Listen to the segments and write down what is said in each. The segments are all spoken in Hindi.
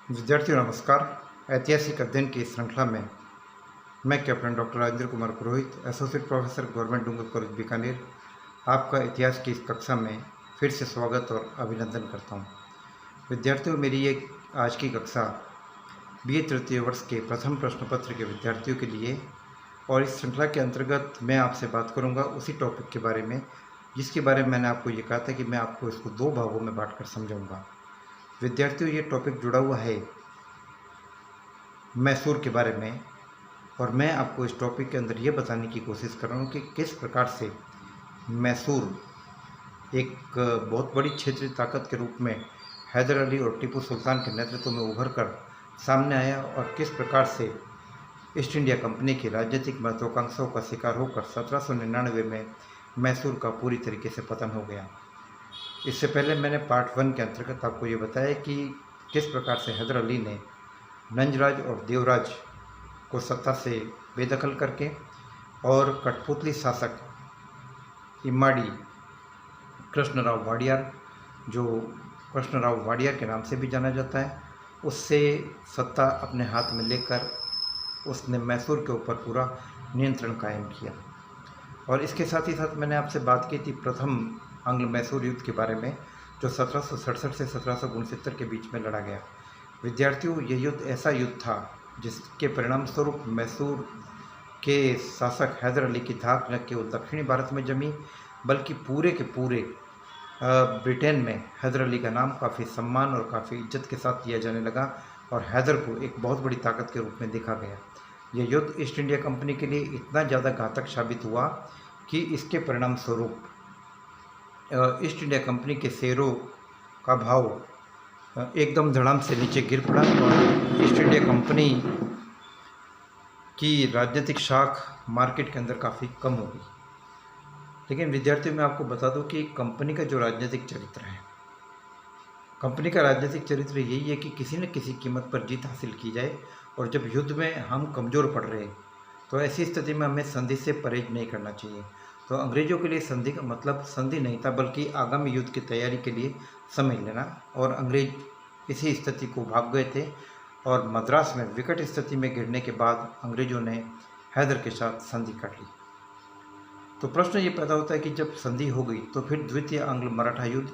विद्यार्थियों नमस्कार। ऐतिहासिक अध्ययन की इस श्रृंखला में मैं कैप्टन डॉक्टर राजेंद्र कुमार पुरोहित, एसोसिएट प्रोफेसर गवर्नमेंट डूंगर कॉलेज बीकानेर, आपका इतिहास की इस कक्षा में फिर से स्वागत और अभिनंदन करता हूं। विद्यार्थियों, मेरी ये आज की कक्षा बीए तृतीय वर्ष के प्रथम प्रश्न पत्र के विद्यार्थियों के लिए, और इस श्रृंखला के अंतर्गत मैं आपसे बात करूँगा उसी टॉपिक के बारे में जिसके बारे में मैंने आपको ये कहा था कि मैं आपको इसको 2 भागों में बांट कर समझाऊँगा। विद्यार्थियों, ये टॉपिक जुड़ा हुआ है मैसूर के बारे में, और मैं आपको इस टॉपिक के अंदर ये बताने की कोशिश कर रहा हूँ कि किस प्रकार से मैसूर एक बहुत बड़ी क्षेत्रीय ताकत के रूप में हैदर अली और टीपू सुल्तान के नेतृत्व में उभर कर सामने आया, और किस प्रकार से ईस्ट इंडिया कंपनी की राजनीतिक महत्वाकांक्षाओं का शिकार होकर 1799 में मैसूर का पूरी तरीके से पतन हो गया। इससे पहले मैंने पार्ट 1 के अंतर्गत आपको ये बताया कि किस प्रकार से हैदर अली ने नंजराज और देवराज को सत्ता से बेदखल करके और कठपुतली शासक इम्माड़ी कृष्णराव वाडियार, जो कृष्णराव वाडियार के नाम से भी जाना जाता है, उससे सत्ता अपने हाथ में लेकर उसने मैसूर के ऊपर पूरा नियंत्रण कायम किया। और इसके साथ ही साथ मैंने आपसे बात की थी प्रथम आंग्ल मैसूर युद्ध के बारे में, जो 1767 से 1769 के बीच में लड़ा गया। विद्यार्थियों, यह युद्ध ऐसा युद्ध था जिसके परिणाम स्वरूप मैसूर के शासक हैदर अली की धाक न केवल दक्षिणी भारत में जमी, बल्कि पूरे के पूरे ब्रिटेन में हैदर अली का नाम काफ़ी सम्मान और काफ़ी इज्जत के साथ लिया जाने लगा, और हैदर को एक बहुत बड़ी ताकत के रूप में देखा गया। यह युद्ध ईस्ट इंडिया कंपनी के लिए इतना ज़्यादा घातक साबित हुआ कि इसके परिणाम स्वरूप ईस्ट इंडिया कंपनी के शेयरों का भाव एकदम धड़ाम से नीचे गिर पड़ा, और ईस्ट इंडिया कंपनी की राजनीतिक शाख मार्केट के अंदर काफ़ी कम हो गई। लेकिन विद्यार्थियों, मैं आपको बता दूं कि कंपनी का जो राजनीतिक चरित्र है, कंपनी का राजनीतिक चरित्र यही है कि किसी न किसी कीमत पर जीत हासिल की जाए, और जब युद्ध में हम कमज़ोर पड़ रहे हैं तो ऐसी स्थिति में हमें संधि से परहेज नहीं करना चाहिए। तो अंग्रेज़ों के लिए संधि का मतलब संधि नहीं था, बल्कि आगामी युद्ध की तैयारी के लिए समय लेना, और अंग्रेज इसी स्थिति को भाग गए थे, और मद्रास में विकट स्थिति में गिरने के बाद अंग्रेज़ों ने हैदर के साथ संधि कर ली। तो प्रश्न ये पैदा होता है कि जब संधि हो गई तो फिर द्वितीय आंग्ल मराठा युद्ध,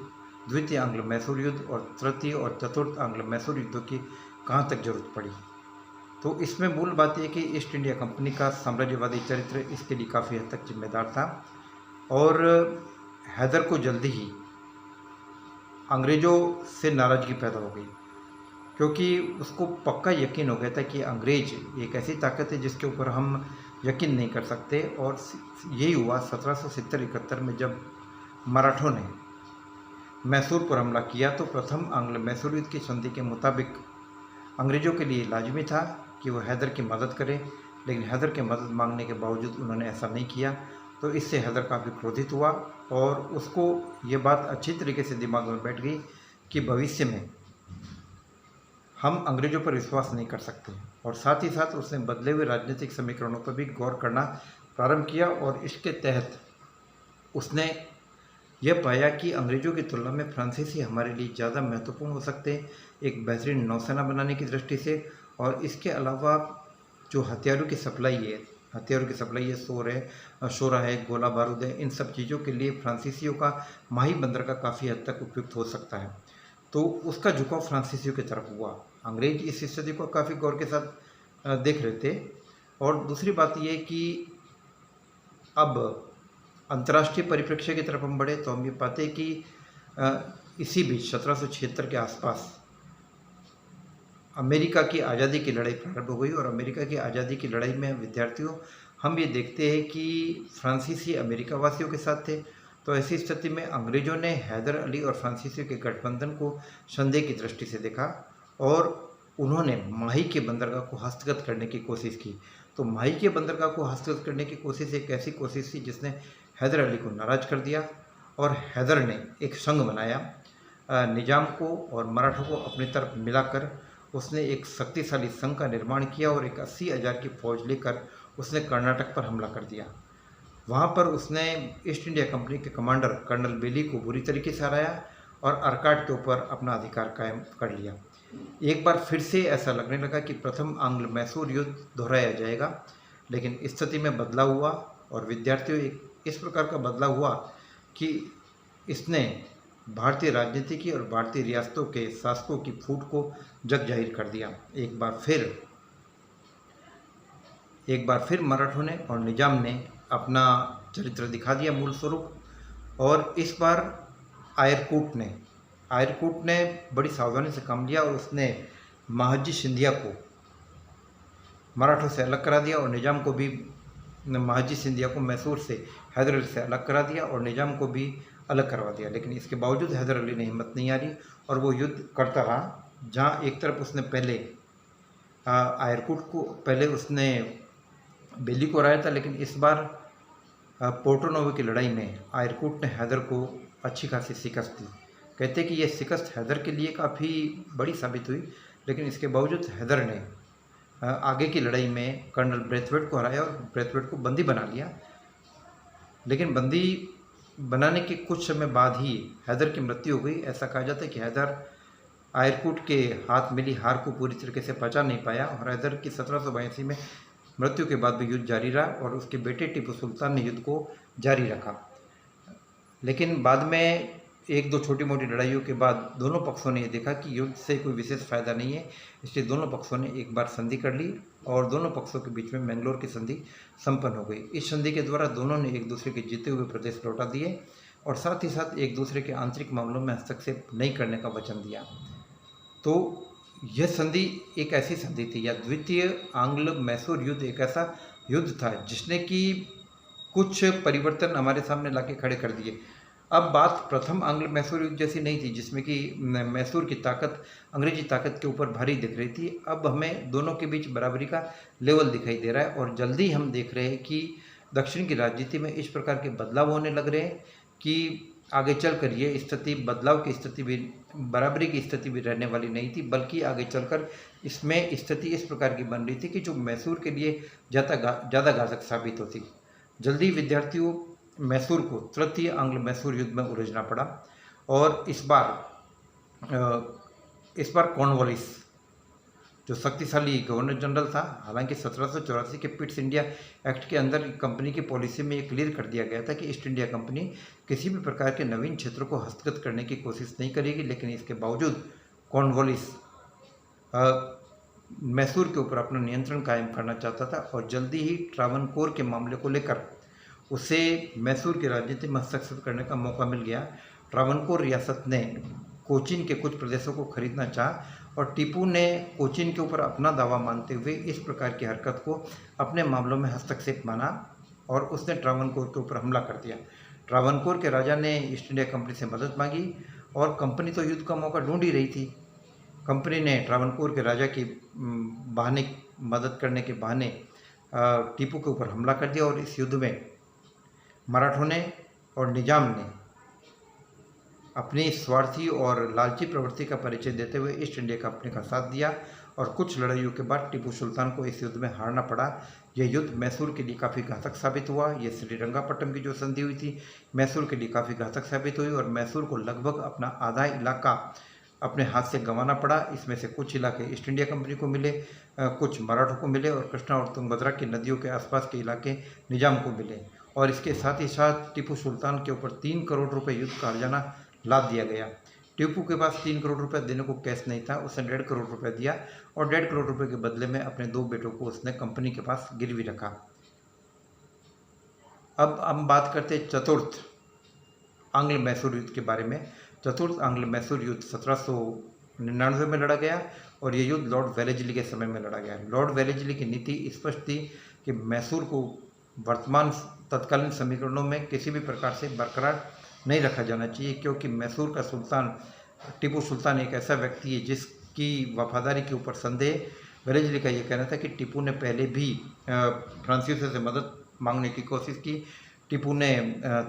द्वितीय आंग्ल मैसूर युद्ध और तृतीय और चतुर्थ आंग्ल मैसूर युद्धों की कहाँ तक जरूरत पड़ी। तो इसमें मूल बात यह कि ईस्ट इंडिया कंपनी का साम्राज्यवादी चरित्र इसके लिए काफ़ी हद तक जिम्मेदार था, और हैदर को जल्दी ही अंग्रेज़ों से नाराज़गी पैदा हो गई, क्योंकि उसको पक्का यकीन हो गया था कि अंग्रेज एक ऐसी ताकत है जिसके ऊपर हम यकीन नहीं कर सकते। और यही हुआ 1770-71 में, जब मराठों ने मैसूर पर हमला किया। तो प्रथम आंग्ल मैसूर युद्ध की संधि के मुताबिक अंग्रेज़ों के लिए लाजमी था कि वो हैदर की मदद करें, लेकिन हैदर के मदद मांगने के बावजूद उन्होंने ऐसा नहीं किया। तो इससे हैदर काफ़ी क्रोधित हुआ, और उसको ये बात अच्छी तरीके से दिमाग में बैठ गई कि भविष्य में हम अंग्रेज़ों पर विश्वास नहीं कर सकते, और साथ ही साथ उसने बदले हुए राजनीतिक समीकरणों पर भी गौर करना प्रारंभ किया। और इसके तहत उसने यह पाया कि अंग्रेज़ों की तुलना में फ्रांसीसी हमारे लिए ज़्यादा महत्वपूर्ण हो सकते हैं, एक बेहतरीन नौसेना बनाने की दृष्टि से। और इसके अलावा जो हथियारों की सप्लाई है, शोरा है, गोला बारूद है, इन सब चीज़ों के लिए फ्रांसीसियों का माही बंदरगाह काफ़ी हद तक उपयुक्त हो सकता है। तो उसका झुकाव फ्रांसीसियों की तरफ हुआ। अंग्रेज इस स्थिति को काफ़ी गौर के साथ देख रहे थे। और दूसरी बात यह कि अब अंतर्राष्ट्रीय परिप्रेक्ष्य की तरफ हम बढ़े तो हम ये पाते हैं कि इसी बीच 1776 के आसपास अमेरिका की आज़ादी की लड़ाई प्रारंभ हो गई, और अमेरिका की आज़ादी की लड़ाई में विद्यार्थियों हम ये देखते हैं कि फ्रांसीसी अमेरिका वासियों के साथ थे। तो ऐसी स्थिति में अंग्रेज़ों ने हैदर अली और फ्रांसीसियों के गठबंधन को संदेह की दृष्टि से देखा, और उन्होंने माही के बंदरगाह को हस्तगत करने की कोशिश की। तो माही के बंदरगाह को हस्तगत करने की कोशिश एक ऐसी कोशिश थी जिसने हैदर अली को नाराज़ कर दिया, और हैदर ने एक संघ बनाया निजाम को और मराठों को अपनी तरफ मिलाकर। उसने एक शक्तिशाली संघ का निर्माण किया, और एक 80,000 की फौज लेकर उसने कर्नाटक पर हमला कर दिया। वहाँ पर उसने ईस्ट इंडिया कंपनी के कमांडर कर्नल बेली को बुरी तरीके से हराया, और अर्काट के ऊपर अपना अधिकार कायम कर लिया। एक बार फिर से ऐसा लगने लगा कि प्रथम आंग्ल मैसूर युद्ध दोहराया जाएगा, लेकिन स्थिति में बदलाव हुआ और विद्यार्थियों इस प्रकार का बदलाव हुआ कि इसने भारतीय राजनीति की और भारतीय रियासतों के शासकों की फूट को जग जाहिर कर दिया। एक बार फिर मराठों ने और निजाम ने अपना चरित्र दिखा दिया मूल स्वरूप। और इस बार आयरकूट ने बड़ी सावधानी से काम लिया और उसने महाजी सिंधिया को मराठों से अलग करा दिया और निजाम को भी, महाजी सिंधिया को मैसूर से हैदर अली से अलग करा दिया और निजाम को भी अलग करवा दिया। लेकिन इसके बावजूद हैदर अली ने हिम्मत नहीं हारी और वो युद्ध करता रहा। जहाँ एक तरफ उसने पहले उसने दिल्ली को हराया था, लेकिन इस बार पोर्टोनोवो की लड़ाई में आयरकूट ने हैदर को अच्छी खासी शिकस्त दी। कहते हैं कि यह शिकस्त हैदर के लिए काफ़ी बड़ी साबित हुई, लेकिन इसके बावजूद हैदर ने आगे की लड़ाई में कर्नल ब्रेथवेट को हराया और ब्रेथवेट को बंदी बना लिया। लेकिन बंदी बनाने के कुछ समय बाद ही हैदर की मृत्यु हो गई। ऐसा कहा जाता है कि हैदर आयरकूट के हाथ मिली हार को पूरी तरीके से पचा नहीं पाया और हैदर की 1782 में मृत्यु के बाद भी युद्ध जारी रहा और उसके बेटे टीपू सुल्तान ने युद्ध को जारी रखा। लेकिन बाद में एक दो छोटी मोटी लड़ाइयों के बाद दोनों पक्षों ने यह देखा कि युद्ध से कोई विशेष फायदा नहीं है, इसलिए दोनों पक्षों ने एक बार संधि कर ली और दोनों पक्षों के बीच में मैंगलोर की संधि संपन्न हो गई। इस संधि के द्वारा दोनों ने एक दूसरे के जीते हुए प्रदेश लौटा दिए और साथ ही साथ एक दूसरे के आंतरिक मामलों में हस्तक्षेप नहीं करने का वचन दिया। तो यह संधि एक ऐसी संधि थी, या द्वितीय आंग्ल मैसूर युद्ध एक ऐसा युद्ध था जिसने कि कुछ परिवर्तन हमारे सामने लाके खड़े कर दिए। अब बात प्रथम आंग्ल मैसूर युद्ध जैसी नहीं थी जिसमें कि मैसूर की ताकत अंग्रेजी ताकत के ऊपर भारी दिख रही थी। अब हमें दोनों के बीच बराबरी का लेवल दिखाई दे रहा है और जल्दी हम देख रहे हैं कि दक्षिण की राजनीति में इस प्रकार के बदलाव होने लग रहे हैं कि आगे चलकर ये स्थिति, बदलाव की स्थिति भी, बराबरी की स्थिति भी रहने वाली नहीं थी, बल्कि आगे चलकर इसमें स्थिति इस प्रकार की बन रही थी कि जो मैसूर के लिए ज़्यादा घातक साबित होती। जल्दी विद्यार्थियों मैसूर को तृतीय आंग्ल मैसूर युद्ध में उलझना पड़ा और इस बार कॉर्नवालिस जो शक्तिशाली गवर्नर जनरल था, हालांकि 1784 के पिट्स इंडिया एक्ट के अंदर कंपनी की पॉलिसी में ये क्लियर कर दिया गया था कि ईस्ट इंडिया कंपनी किसी भी प्रकार के नवीन क्षेत्रों को हस्तगत करने की कोशिश नहीं करेगी, लेकिन इसके बावजूद कॉर्नवालिस मैसूर के ऊपर अपना नियंत्रण कायम करना चाहता था और जल्दी ही ट्रावनकोर के मामले को लेकर उसे मैसूर की राजनीति में हस्तक्षेप करने का मौका मिल गया। ट्रावनकोर रियासत ने कोचीन के कुछ प्रदेशों को खरीदना चाहा और टीपू ने कोचीन के ऊपर अपना दावा मानते हुए इस प्रकार की हरकत को अपने मामलों में हस्तक्षेप माना और उसने ट्रावनकोर के ऊपर हमला कर दिया। ट्रावनकोर के राजा ने ईस्ट इंडिया कंपनी से मदद मांगी और कंपनी तो युद्ध का मौका ढूंढ ही रही थी। कंपनी ने ट्रावनकोर के राजा की मदद करने के बहाने टीपू के ऊपर हमला कर दिया और इस युद्ध में मराठों ने और निजाम ने अपनी स्वार्थी और लालची प्रवृत्ति का परिचय देते हुए ईस्ट इंडिया कंपनी का साथ दिया और कुछ लड़ाइयों के बाद टीपू सुल्तान को इस युद्ध में हारना पड़ा। यह युद्ध मैसूर के लिए काफ़ी घातक साबित हुआ। यह श्रीरंगापट्टनम की जो संधि हुई थी मैसूर के लिए काफ़ी घातक साबित हुई और मैसूर को लगभग अपना आधा इलाका अपने हाथ से गंवाना पड़ा। इसमें से कुछ इलाके ईस्ट इंडिया कंपनी को मिले, कुछ मराठों को मिले और कृष्णा और तुंगभद्रा की नदियों के आसपास के इलाके निजाम को मिले। और इसके साथ ही साथ टीपू सुल्तान के ऊपर 3 करोड़ रुपए युद्ध का हर्जाना लाद दिया गया। टीपू के पास 3 करोड़ रुपए देने को कैश नहीं था, उसने 1.5 करोड़ रुपए दिया और 1.5 करोड़ रुपए के बदले में अपने 2 बेटों को उसने कंपनी के पास गिरवी रखा। अब हम बात करते हैं चतुर्थ आंग्ल मैसूर युद्ध के बारे में। चतुर्थ आंग्ल मैसूर युद्ध 1799 में लड़ा गया और ये युद्ध लॉर्ड वेलेस्ली के समय में लड़ा गया। लॉर्ड वेलेस्ली की नीति स्पष्ट थी कि मैसूर को वर्तमान तत्कालीन समीकरणों में किसी भी प्रकार से बरकरार नहीं रखा जाना चाहिए, क्योंकि मैसूर का सुल्तान टीपू सुल्तान एक ऐसा व्यक्ति है जिसकी वफादारी के ऊपर संदेह। वेलेस्ली का ये कहना था कि टीपू ने पहले भी फ्रांसीसियों से मदद मांगने की कोशिश की, टीपू ने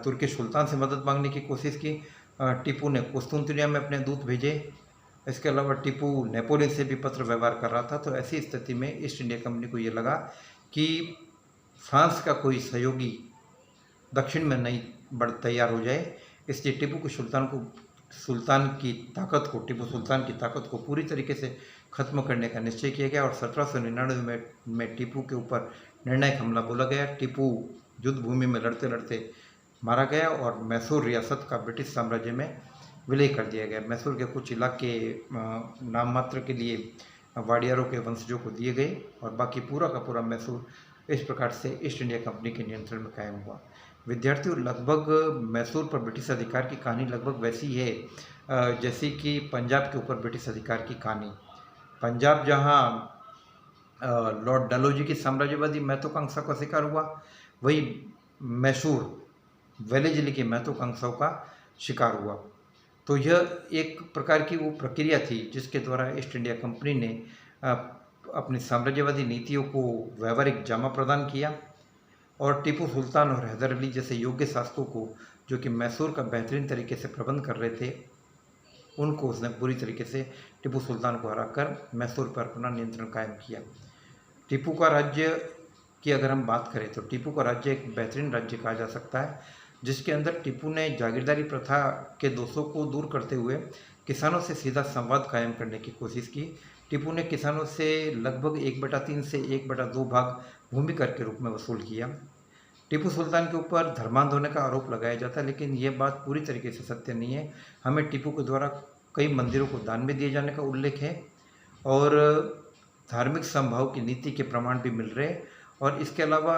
तुर्की सुल्तान से मदद मांगने की कोशिश की, टीपू ने कुस्तुनतुनिया में अपने दूत भेजे। इसके अलावा टीपू नेपोलियन से भी पत्र व्यवहार कर रहा था। तो ऐसी स्थिति में ईस्ट इंडिया कंपनी को ये लगा कि फ्रांस का कोई सहयोगी दक्षिण में नहीं तैयार हो जाए, इसलिए टीपू के सुल्तान को सुल्तान की ताकत को, टीपू सुल्तान की ताकत को पूरी तरीके से ख़त्म करने का निश्चय किया गया और 1799 में टीपू के ऊपर निर्णायक हमला बोला गया। टीपू युद्ध भूमि में लड़ते लड़ते मारा गया और मैसूर रियासत का ब्रिटिश साम्राज्य में विलय कर दिया गया। मैसूर के कुछ इलाके नाम मात्र के लिए वाडियारों के वंशजों को दिए गए और बाकी पूरा का पूरा मैसूर इस प्रकार से ईस्ट इंडिया कंपनी के नियंत्रण में कायम हुआ। विद्यार्थियों, लगभग मैसूर पर ब्रिटिश अधिकार की कहानी लगभग वैसी है जैसी कि पंजाब के ऊपर ब्रिटिश अधिकार की कहानी। पंजाब जहां लॉर्ड डलहौजी की साम्राज्यवादी महत्वाकांक्षा का शिकार हुआ, वही मैसूर वेलेजली की महत्वाकांक्षाओं का शिकार हुआ। तो यह एक प्रकार की वो प्रक्रिया थी जिसके द्वारा ईस्ट इंडिया कंपनी ने अपनी साम्राज्यवादी नीतियों को व्यावहारिक जामा प्रदान किया और टीपू सुल्तान और हैदर अली जैसे योग्य शासकों को, जो कि मैसूर का बेहतरीन तरीके से प्रबंध कर रहे थे, उनको उसने पूरी तरीके से टीपू सुल्तान को हराकर मैसूर पर अपना नियंत्रण कायम किया। टीपू का राज्य की अगर हम बात करें तो टीपू का राज्य एक बेहतरीन राज्य कहा जा सकता है, जिसके अंदर टीपू ने जागीरदारी प्रथा के दोषों को दूर करते हुए किसानों से सीधा संवाद कायम करने की कोशिश की। टीपू ने किसानों से लगभग 1/3 से 1/2 भाग भूमि कर के रूप में वसूल किया। टीपू सुल्तान के ऊपर धर्मांध होने का आरोप लगाया जाता है, लेकिन यह बात पूरी तरीके से सत्य नहीं है। हमें टीपू के द्वारा कई मंदिरों को दान में दिए जाने का उल्लेख है और धार्मिक समभाव की नीति के प्रमाण भी मिल रहे हैं और इसके अलावा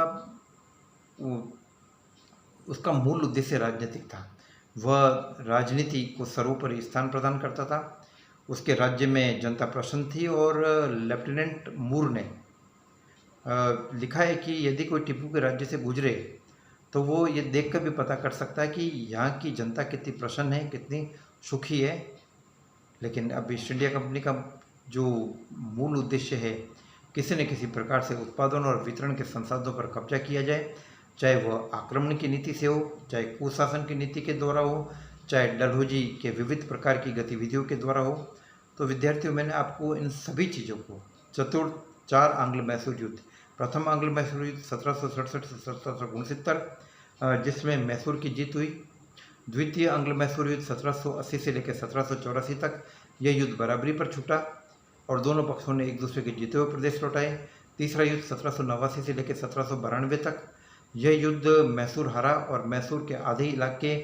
उसका मूल उद्देश्य राजनीतिक था। वह राजनीति को सर्वोपरि स्थान प्रदान करता था। उसके राज्य में जनता प्रसन्न थी और लेफ्टिनेंट मूर ने लिखा है कि यदि कोई टीपू के राज्य से गुजरे तो वो ये देखकर भी पता कर सकता है कि यहाँ की जनता कितनी प्रसन्न है, कितनी सुखी है। लेकिन अब ईस्ट इंडिया कंपनी का जो मूल उद्देश्य है, किसी न किसी प्रकार से उत्पादन और वितरण के संसाधनों पर कब्जा किया जाए, चाहे वह आक्रमण की नीति से हो, चाहे कुशासन की नीति के द्वारा हो, चाहे डलहौजी के विविध प्रकार की गतिविधियों के द्वारा हो। तो विद्यार्थियों, मैंने आपको इन सभी चीज़ों को 4 आंग्ल मैसूर युद्ध, प्रथम आंग्ल मैसूर युद्ध 1767 से 1769 जिसमें मैसूर की जीत हुई, द्वितीय आंग्ल मैसूर युद्ध 1780 से लेकर 1784 तक, यह युद्ध बराबरी पर छूटा और दोनों पक्षों ने एक दूसरे के जीते हुए प्रदेश लौटाए। तीसरा युद्ध 1789 से लेकर 1792 तक, यह युद्ध मैसूर हारा और मैसूर के आधे इलाके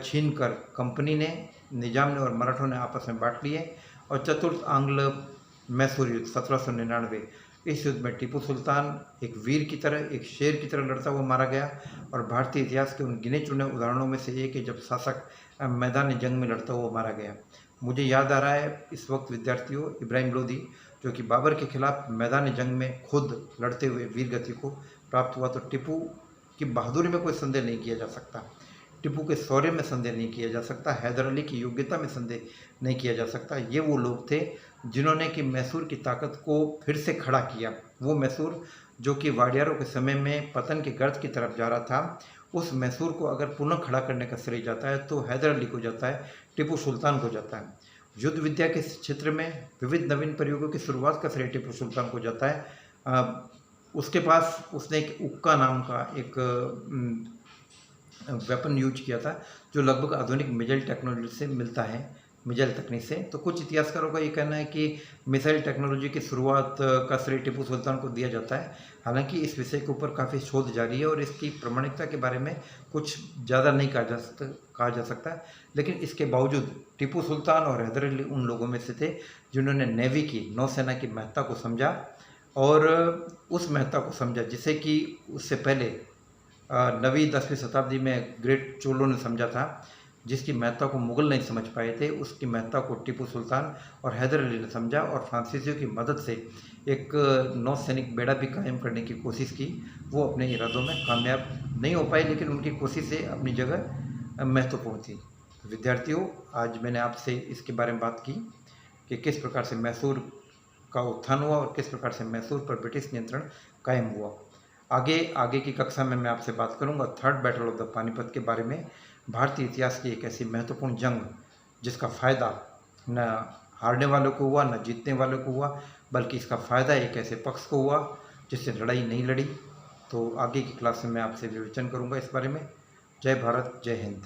छीनकर कंपनी ने, निजाम ने और मराठों ने आपस में बांट लिए। और चतुर्थ आंग्ल मैसूर युद्ध 1799, इस युद्ध में टीपू सुल्तान एक वीर की तरह, एक शेर की तरह लड़ता हुआ मारा गया और भारतीय इतिहास के उन गिने चुने उदाहरणों में से एक है जब शासक मैदान जंग में लड़ता हुआ मारा गया। मुझे याद आ रहा है इस वक्त विद्यार्थियों, इब्राहिम लोदी, जो कि बाबर के खिलाफ मैदान जंग में खुद लड़ते हुए वीर गति को प्राप्त हुआ। तो टीपू की बहादुरी में कोई संदेह नहीं किया जा सकता, टीपू के शौर्य में संदेह नहीं किया जा सकता, हैदर अली की योग्यता में संदेह नहीं किया जा सकता। ये वो लोग थे जिन्होंने कि मैसूर की ताकत को फिर से खड़ा किया। वो मैसूर जो कि वाडियारों के समय में पतन के गर्त की तरफ जा रहा था, उस मैसूर को अगर पुनः खड़ा करने का श्रेय जाता है तो हैदर अली को जाता है, टीपू सुल्तान को जाता है। युद्ध विद्या के क्षेत्र में विविध नवीन प्रयोगों की शुरुआत का श्रेय टीपू सुल्तान को जाता है। उसके पास उसने एक उक्का नाम का एक वेपन यूज किया था जो लगभग आधुनिक मिसाइल टेक्नोलॉजी से मिलता है, मिसाइल तकनीक से। तो कुछ इतिहासकारों का ये कहना है कि मिसाइल टेक्नोलॉजी की शुरुआत का श्रेय टीपू सुल्तान को दिया जाता है। हालांकि इस विषय के ऊपर काफ़ी शोध जारी है और इसकी प्रामाणिकता के बारे में कुछ ज़्यादा नहीं कहा जा सकता। लेकिन इसके बावजूद टीपू सुल्तान और हैदर अली उन लोगों में से थे जिन्होंने नेवी की, नौसेना की महत्ता को समझा और उस महत्ता को समझा जिसे कि उससे पहले 9वीं 10वीं शताब्दी में ग्रेट चोलों ने समझा था, जिसकी महत्ता को मुगल नहीं समझ पाए थे। उसकी महत्ता को टीपू सुल्तान और हैदर अली ने समझा और फ्रांसीसियों की मदद से एक नौसैनिक बेड़ा भी कायम करने की कोशिश की। वो अपने इरादों में कामयाब नहीं हो पाए, लेकिन उनकी कोशिशें अपनी जगह महत्वपूर्ण थी। विद्यार्थियों, आज मैंने आपसे इसके बारे में बात की कि किस प्रकार से मैसूर का उत्थान हुआ और किस प्रकार से मैसूर पर ब्रिटिश नियंत्रण कायम हुआ। आगे की कक्षा में मैं आपसे बात करूंगा third battle of the Panipat के बारे में, भारतीय इतिहास की एक ऐसी महत्वपूर्ण जंग जिसका फ़ायदा न हारने वालों को हुआ न जीतने वालों को हुआ, बल्कि इसका फ़ायदा एक ऐसे पक्ष को हुआ जिससे लड़ाई नहीं लड़ी। तो आगे की क्लास में मैं आपसे विवेचन करूंगा इस बारे में। जय भारत, जय हिंद।